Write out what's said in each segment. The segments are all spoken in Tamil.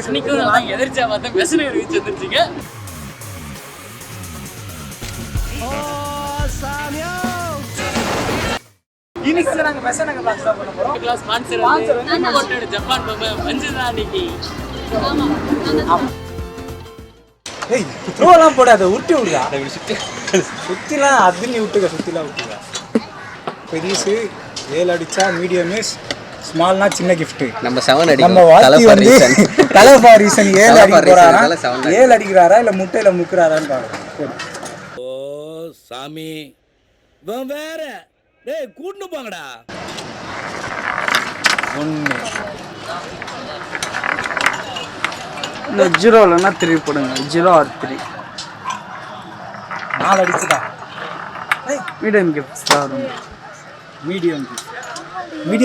பெசனிக்கும் நான் எதிர்த்தா பார்த்தா பெசனை வச்சு வந்துருச்சுங்க. இன்னைக்கு நாங்க பெசனங்க கிளாஸ் தான் பண்ண போறோம். கிளாஸ் ஸ்பான்சர் வந்து ஜப்பான் பொம்மை மஞ்சள் அன்னைக்கு. ஏய் த்ரோலாம் போடாத, உருட்டி விடுடா. சுத்திலாம் அது நீ விட்டுக்க, சுத்திலாம் விட்டுக்க. பெரிசு 7 அடிச்சா மீடியம், ஸ்மால்னா சின்ன கிஃப்ட். நம்ம 7 அடி. நம்ம வாத்தி வந்து தலை ஃபார் ரீசன் 7 அடி போறாரா, 7 அடிக்கிறாரா இல்ல முட்டையில முக்குறாரான்னு பாருங்க. ஓ சாமி வேற டேய் கூட்னு போங்கடா. 1 இந்த 0 இல்லைன்னா 3 போடுங்க. 0 or 3. 4 அடிச்சுடா. மீடியம் கிஃப்ட்ஸ் தான் வரும். மீடியம்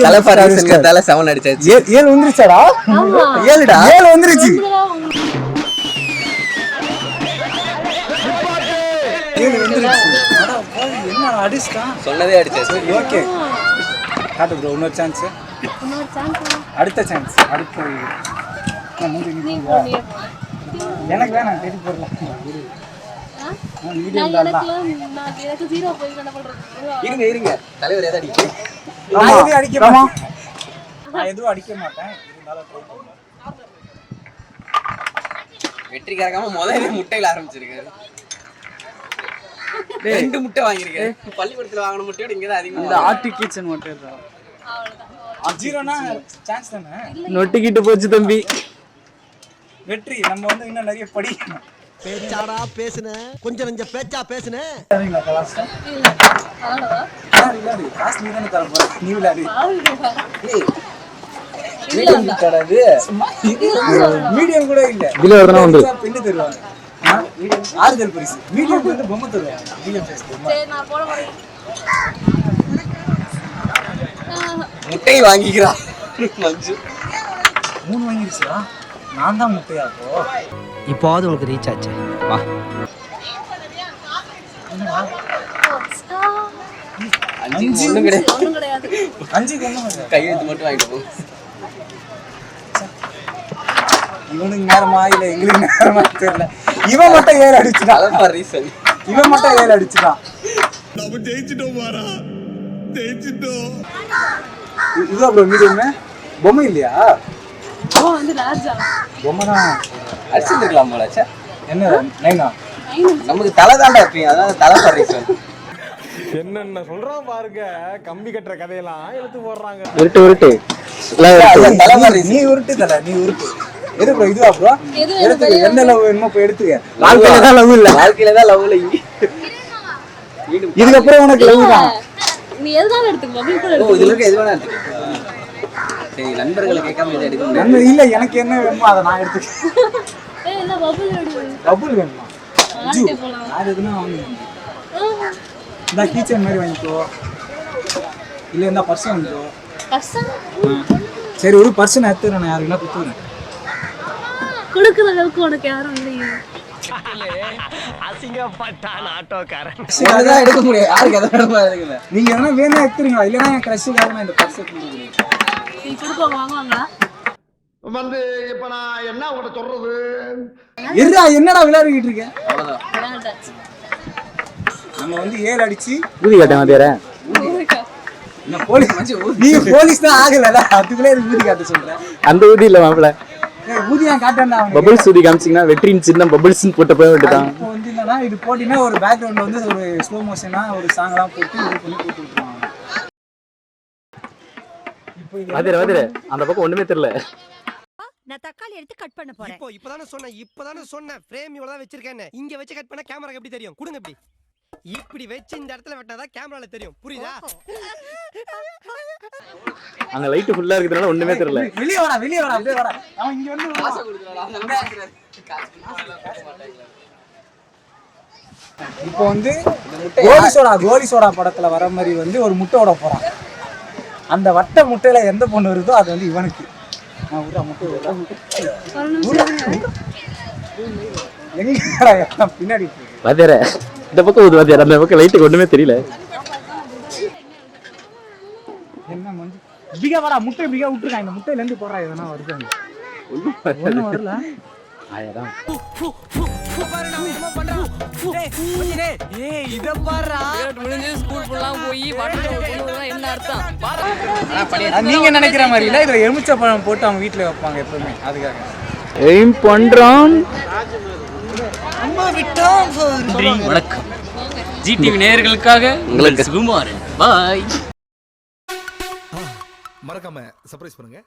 தலை ஃபார் ரீசன்ங்கறதால 7 அடிச்சாச்சு. 7 வந்துருச்சாடா? 7டா. 7 வந்துருச்சு. 7 வந்துருச்சு. அட போய் என்ன அடிச்சா? சொன்னதே அடிச்சாச்சு. ஓகே. காட்டு ப்ரோ, இன்னொரு சான்ஸ். அடுத்த சான்ஸ். அடுத்த நான் மூடி நிக்குங்க. எனக்கு வேணாம், தேடி போறலாம். மீடியம் தான். நான் எனக்கு 0 போய் என்ன பண்றது? இருங்க தலைவர் ஏதா அடிக்கு. நான் எதுவும் அடிக்க மாட்டேன். நான் எதுவும் அடிக்க மாட்டேன். இருந்தாலும் ட்ரை பண்ணுங்க. வெற்றிகரமா முதல்ல முட்டையில ஆரம்பிச்சிருக்காரு. 2 முட்டை வாங்கிருக்காரு. பள்ளிக்கூடத்துல வாங்கின முட்டையோட இங்க தான் அதிகமா. இந்த ஆர்டி கிச்சன் மட்டும் தான். அவ்வளவுதான். 0னா சான்ஸ் தானே. நொட்டிக்கிட்டு போச்சு தம்பி. வெற்றி நம்ம வந்து இன்னும் நிறைய படிக்கணும். பேச்சாடா பேசுன, கொஞ்சம் நெஞ்ச பேச்சா பேசுன. சரிங்களா கிளாஸ்? இல்ல. அவ்வளவுதான். விளையாடு. காசு நீ தானே தர போற. நீ விளையாடு. மீடியம் தரது. மீடியம் கூட இல்ல. இதுல வரதுனா வந்து பென்னு தருவாங்க. ஆறுதல் பரிசு. மீடியம் வந்து பொம்மை தருவாங்க. மீடியம் சைஸ் பொம்மை. சரி நான் போட போறேன். முட்டை வாங்கிக்கிறா மஞ்சு. 3 வாங்கிருச்சா? நான் தான் முட்டையா அப்போ? இப்போது உங்களுக்கு ரீச் ஆச்சு. வா. அஞ்சு ஒண்ணும் கிடையாது. ஒண்ணும் கிடையாது. 5க்கு ஒண்ணும் இல்ல. கையெழுத்து மட்டும் வாங்கிட்டு போ. இவனுக்கு நேரமா இல்ல எங்களுக்கு நேரமா தெரியல. இவன் மட்டும் 7 அடிச்சுட்டான். தலை ஃபார் ரீசன். இவன் மட்டும் 7 அடிச்சுட்டான். நம்ம ஜெயிச்சிட்டோம் பாரா, ஜெயிச்சிட்டோம். இதுதான் ப்ரோ மீடியம். பொம்மை இல்லையா? ஓ வந்து லார்ஜா. பொம்மை தான். அடிச்சிருக்கலாம் போல. ச்சே. என்ன 9ஆ? நமக்கு தலை தாண்டா இருப்பீங்க. அதான் தலை ஃபார் ரீசன். என்னென்ன சொல்றான் பாருங்க, கம்பி கட்டுற கதையெல்லாம் எடுத்து போடுறாங்க. உருட்டு தலை ஃபார் நீ உருட்டு தல, நீ உருட்டு. எது ப்ரோ இதுவா ப்ரோ? எடுத்துக்க. எந்த லவ் வேணுமோ போய் எடுத்துக்க. வாழ்க்கையில தான் லவ் இல்ல. வாழ்க்கையில தான் லவ்ல இங்க. இதுக்கப்புறம் உனக்கு லவ் தான். நீ எதுனால எடுத்துக்க? மொபைல் கூட ஓ எடுத்துக்க. இதுல இருக்க எது வேணா எடுத்துக்க. சரி நண்பர்களை கேட்காம இதை எடுக்க முடியாது. நன்மை இல்ல, எனக்கு என்ன வேணுமோ அதை நான் எடுத்துக்கிறேன். ஏய் இல்ல மொபைல் எடு. டபுள் வேணுமா? ஆட்டே போலாம். நான் எதுனா வாங்குறேன். இந்த கீச்சன் மாதிரி வாங்கிக்கோ. இல்ல இந்த பர்ஸ் வாங்கிக்கோ. பர்சன் சரி ஒரு பர்சன் எடுத்துறேன், யாருக்குன்னா கொடுத்துறேன். கொடுக்குற அளவுக்கு உனக்கு யாரும் இல்லையே. அசிங்கப்பட்டான் ஆட்டோக்காரன். இதுதான் எடுக்க முடியாது. யாருக்கு எதை வேணுமோ எடுக்கல. நீங்க எதனா வேணா எடுத்துறீங்களா? இல்லனா என் கிரஷுக்காக நான் இந்த பர்ஸ் கொடுக்குறேன். நீ கொடுப்பாங்க வாங்குவாங்களா? வந்து இப்ப நான் என்ன உங்கள்கிட்ட சொல்றது? இருடா, என்னடா விளையாடிட்டு இருக்க? அவ்வளவுதான். வேண்டாச்சு. நம்ம வந்து 7 அடிச்சு ஊதி காட்டேன் வேற. இந்த போலீஸ் மச்சி நீ போலீஸ் தான் ஆகலல, அதுக்குள்ளே ஊதி காட்ட சொல்றேன். அந்த ஊதி இல்ல மாப்ள. ஏய் ஊதியா காட்டேன்டா அவனுக்கு. பபிள்ஸ் ஊதி காமிச்சீங்கன்னா வெற்றியின் சின்னம் பபிள்ஸ்னு போட்டு போய் விட்டுட்டான். இப்போ வந்து என்னன்னா இது போடினா ஒரு பேக்ரவுண்ட்ல வந்து ஒரு ஸ்லோ மோஷனா ஒரு சாங்லாம் போட்டு இது பண்ணி போட்டு விட்டுருவாங்க. இப்போ இது வாதிர அந்த பக்கம் ஒண்ணுமே தெரியல. நான் தக்காளி எடுத்து கட் பண்ண போறேன். இப்பதானே சொன்னேன் ஃப்ரேம் இவ்வளவு தான் வச்சிருக்கேன்னு. இங்க வச்சு கட் பண்ணா கேமராக்கு எப்படி தெரியும்? கொடுங்க இப்படி. இப்படி வச்சு இந்த இடத்துல வெட்டாதான் கேமரால தெரியும். புரியுதா? அங்க லைட் ஃபுல்லா இருக்குதுனால ஒண்ணுமே தெரியல. வெளிய வாடா அப்படியே வாடா. அவன் இங்க வந்து காசை கொடுக்குறாடா. அந்த ஆக்குறாரு. காசு மாட்டாங்க. இப்போ வந்து கோலி சோடா படத்துல வர மாதிரி வந்து ஒரு முட்டை ஓட போறான். அந்த வட்ட முட்டையில எந்த பொண்ணு வருதோ அது வந்து இவனுக்கு. நான் ஊரா முட்டை ஓட எங்கடா பின்னாடி வாதிர இந்த பக்கம் ஊது வாதிர, அந்த பக்கம் லைட்டுக்கு ஒண்ணுமே தெரியல. என்ன மஞ்சு பிகா வாடா, முட்டை பிகா விட்டுருக்கான். இந்த முட்டையில இருந்து போடுறா எதனா வருது. ஒன்றும் வரல. ஆயிரம் முடிஞ்சு ஸ்கூல் ஃபுல்லாக போய் பாட்டு என்ன அர்த்தம் அது நீங்க நினைக்கிற மாதிரி இல்லை, இதுல எலுமிச்சை பழம் போட்டு அவங்க வீட்டுல வைப்பாங்க எப்பவுமே, அதுக்காக. எய்ம் பண்றான். வணக்கம் ஜிடிவி நேயர்களுக்காக உங்களுக்கு சுகுமாரன் பாய். மறக்காம சர்ப்ரைஸ் பண்ணுங்க.